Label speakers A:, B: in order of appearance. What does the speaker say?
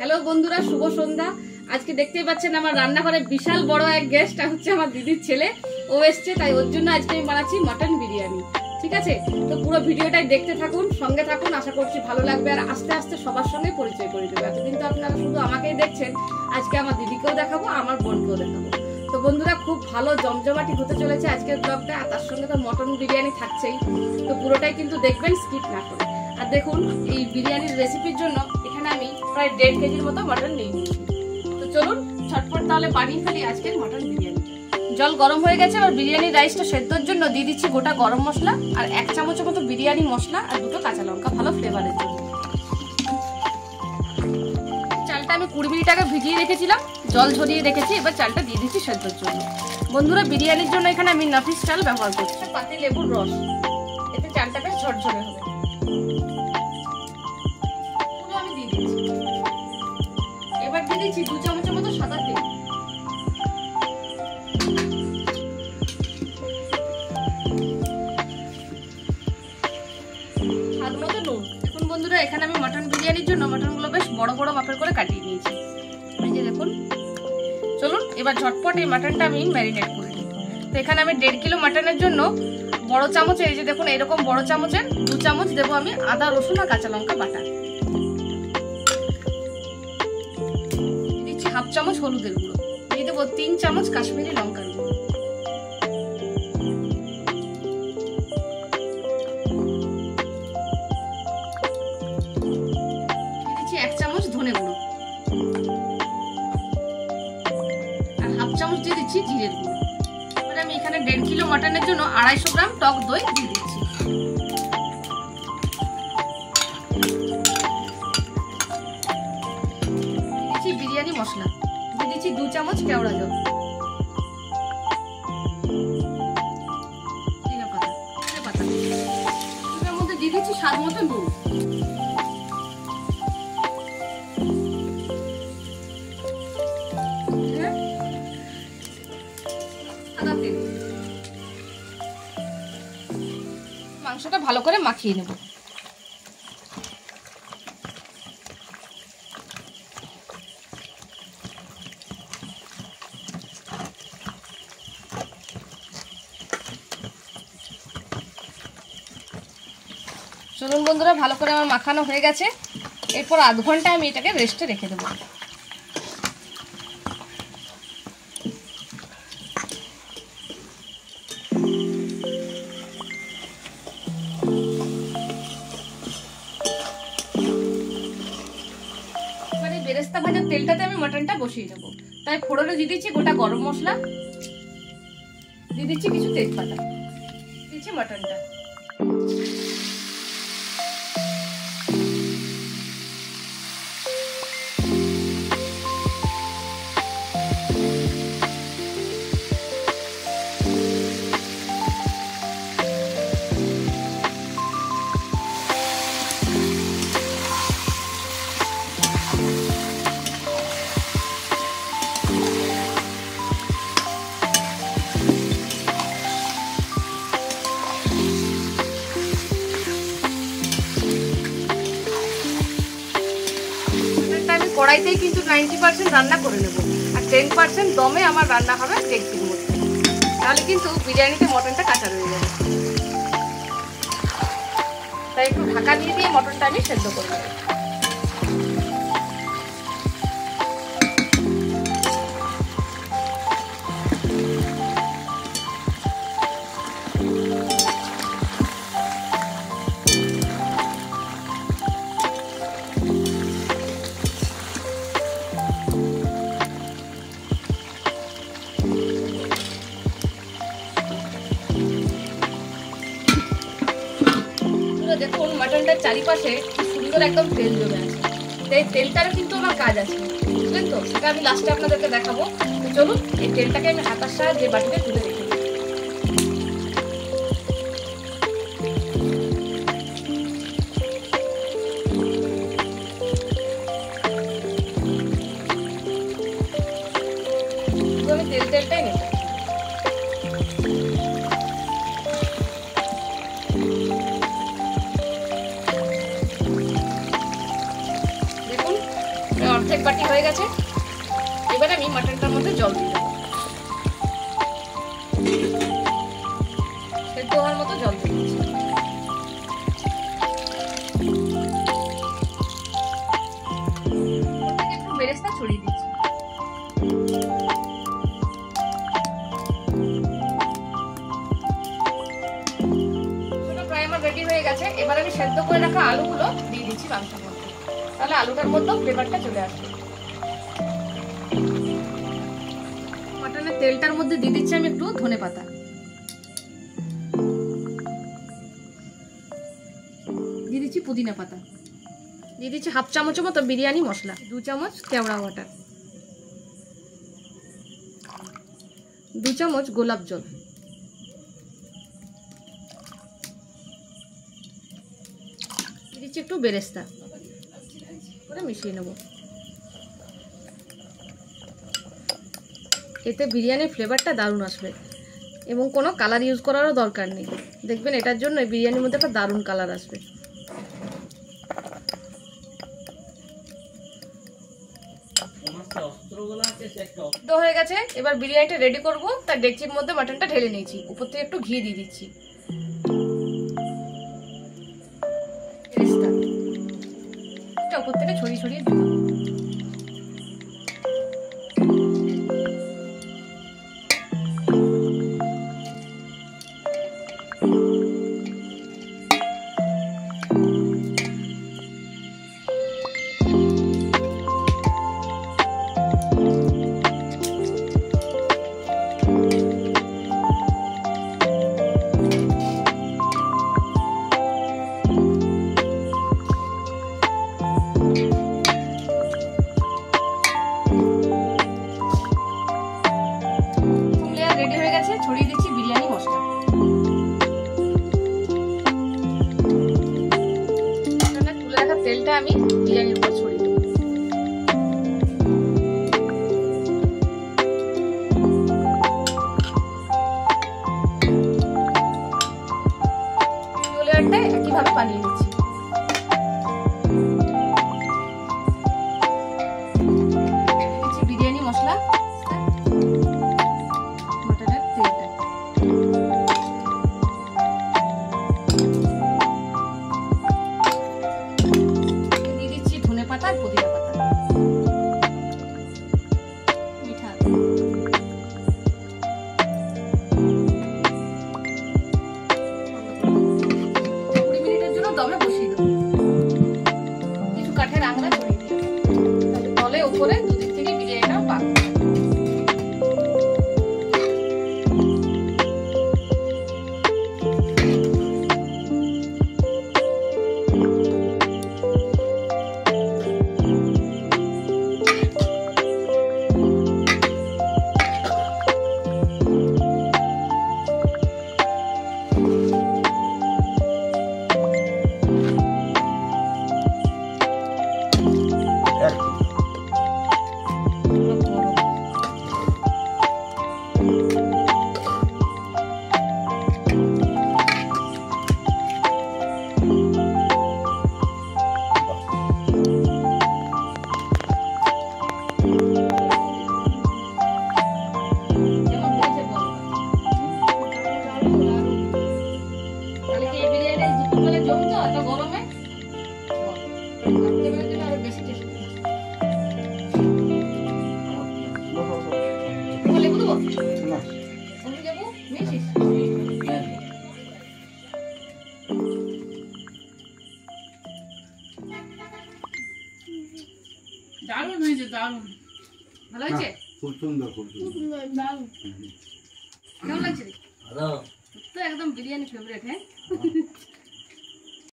A: Hello বন্ধুরা, শুভ সন্ধ্যা। আজকে দেখতেই পাচ্ছেন আমার রান্নাঘরে বিশাল বড় এক গেস্ট হচ্ছে আমার দিদির ছেলে। ও এসছে, তাই ওর জন্য আজকে আমি বানাচ্ছি মটন বিরিয়ানি। ঠিক আছে, তো পুরো ভিডিওটাই দেখতে থাকুন, সঙ্গে থাকুন, আশা করছি ভালো লাগবে। আর আস্তে আস্তে সবার সঙ্গে পরিচয় করে দেবো। এতদিন তো আপনারা শুধু আমাকেই দেখছেন, আজকে আমার দিদিকেও দেখাবো, আমার বোনকেও দেখাবো। তো বন্ধুরা, খুব ভালো জমজমাটি হতে চলেছে আজকের ব্লগটা, আর তার সঙ্গে তো মটন বিরিয়ানি থাকছেই। তো পুরোটাই কিন্তু দেখবেন, স্কিপ না করে। আর দেখুন, এই বিরিয়ানির রেসিপির জন্য এখানে আমি প্রায় 1.5 কেজির মতো মটন নিয়ে নিয়েছি। তো চলুন ঝটপট তাহলে বানিয়ে ফেলি আজকের মটন বিরিয়ানি। জল গরম হয়ে গেছে, আর বিরিয়ানির রাইসটা সেদ্ধর জন্য দিয়ে দিচ্ছি গোটা গরম মশলা আর 1 চামচের মতো বিরিয়ানি মশলা আর 2টো কাঁচা লঙ্কা, ভালো ফ্লেভারের জন্য। চালটা আমি 20 মিনিট আগে ভিজিয়ে রেখেছিলাম, জল ঝরিয়ে রেখেছি। এবার চালটা দিয়ে দিচ্ছি সেদ্ধর জন্য। বন্ধুরা, বিরিয়ানির জন্য এখানে আমি নাফিস চাল ব্যবহার করছি, পাতি লেবুর রস, এতে চালটা বেশ ঝরঝরে হবে। আমি দিয়ে দিচ্ছি। এবার দিয়ে দিচ্ছি 2 চামচের মতো সাদা তেল। স্বাদ মতো নুন। দেখুন বন্ধুরা, এখানে আমি মটন বিরিয়ানির জন্য মটনগুলো বেশ বড় বড় মাপের করে কাটিয়ে নিয়েছি। এই যে দেখুন। চলুন এবার ঝটপট এই মটনটা আমি ম্যারিনেট করে নিই। তো এখানে আমি 1.5 কিলো মটনের জন্য বড় চামচে, এই যে দেখুন এরকম বড় চামচের 2 চামচ দেবো আমি আদা, রসুন আর কাঁচা লঙ্কা বাটা। দিচ্ছি 1/2 চামচ হলুদের গুঁড়ো, দিয়ে দেবো 3 চামচ কাশ্মীরি লঙ্কার গুঁড়ো, দিয়ে দিচ্ছি 1 চামচ ধনে গুঁড়ো, আর 1/2 চামচ দিয়ে দিচ্ছি জিরের গুঁড়ো। এবার আমি এখানে 1.5 কিলো মটনের জন্য 250 গ্রাম টক দই দিয়ে দিচ্ছি। বিরিয়ানি মশলা দিয়ে দিচ্ছি 2 চামচ কেওড়া জল, এর মধ্যে দিয়ে দিচ্ছি স্বাদ মতো নুন। মাংসটা ভালো করে মাখিয়ে নেব। চলুন বন্ধুরা, ভালো করে আমার মাখানো হয়ে গেছে। এরপর আধ ঘন্টা আমি এটাকে রেস্টে রেখে দেবো। এবারে বেরেস্তা ভাজার তেলটাতে আমি মটনটা বসিয়ে দেবো। তাই ফোড়নে দিয়ে দিচ্ছি গোটা গরম মশলা, দিয়ে দিচ্ছি কিছু তেজপাতা, দিচ্ছি মটনটা। কড়াইতেই কিন্তু 90% রান্না করে নেব, আর 10% দমে আমার রান্না হবে ডেকচির মধ্যে। তাহলে কিন্তু বিরিয়ানিতে মটনটা কাঁচা রয়ে যাবে। তাই একটু ঢাকা দিয়ে দিয়ে মটনটা আমি সেদ্ধ করে নেব। দেখুন মটনটার চারিপাশে সুন্দর একদম তেল জমে আছে। এই তেলটারও কিন্তু আমার কাজ আছে, বুঝলেন তো? সেটা আমি লাস্টে আপনাদেরকে দেখাবো। তো চলুন এই তেলটাকে আমি হাতার সাহায্যে বাটিতে তুলে রেখে দিই। আমি তেলটাই নেব। অর্ধেক বাটি হয়ে গেছে। এবার আমি মাটনটার মধ্যে জল দিয়ে দেবো, সেদ্ধ হওয়ার মতো জল দিয়ে দিচ্ছি। একটু বেরেস্তা ছড়িয়ে দিচ্ছি। প্রায় আমার রেডি হয়ে গেছে। এবার আমি সেদ্ধ করে রাখা আলুগুলো দিয়ে দিচ্ছি মাংসের মধ্যে, তাহলে আলুটার মধ্যেও ফ্লেভারটা চলে আসবে। মাটনের তেলটার মধ্যে দিয়ে দিচ্ছি আমি একটু ধনেপাতা, দিয়ে দিচ্ছি পুদিনা পাতা, দিয়ে দিচ্ছি হাফ চামচের মতো বিরিয়ানি মশলা, 2 চামচ কেওড়া ওয়াটার, 2 চামচ গোলাপ জল, দিয়ে দিচ্ছি একটু বেরেস্তা করে মিশিয়ে নেব। এতে বিরিয়ানির ফ্লেভারটা দারুণ আসবে এবং কোনো কালার ইউজ করারও দরকার নেই। দেখবেন এটার জন্য বিরিয়ানির মধ্যে একটা দারুণ কালার আসবে। তো হয়ে গেছে। এবার বিরিয়ানিটা রেডি করব। তার ডেকচির মধ্যে মাটনটা ঢেলে নিয়েছি, উপর থেকে একটু ঘি দিয়ে দিচ্ছি, উপর থেকে ছড়িয়ে ছড়িয়ে দিই। ছড়িয়ে দিচ্ছি বিরিয়ানি মশলা, তুলে রাখা তেলটা আমি বিরিয়ানির উপর ছড়িয়ে দেবো। লেয়ারটা একইভাবে বানিয়ে নিচ্ছি। বিরিয়ানি মশলা, উপরে দুদিক থেকে বিরিয়ানিটা পাক। দারুণ হয়েছে, দারুণ ভালো হয়েছে,
B: খুব সুন্দর, খুব সুন্দর,
A: দারুণ। কেমন লাগছে? ভালো তো, একদম বিরিয়ানি ফেভারিট। হ্যাঁ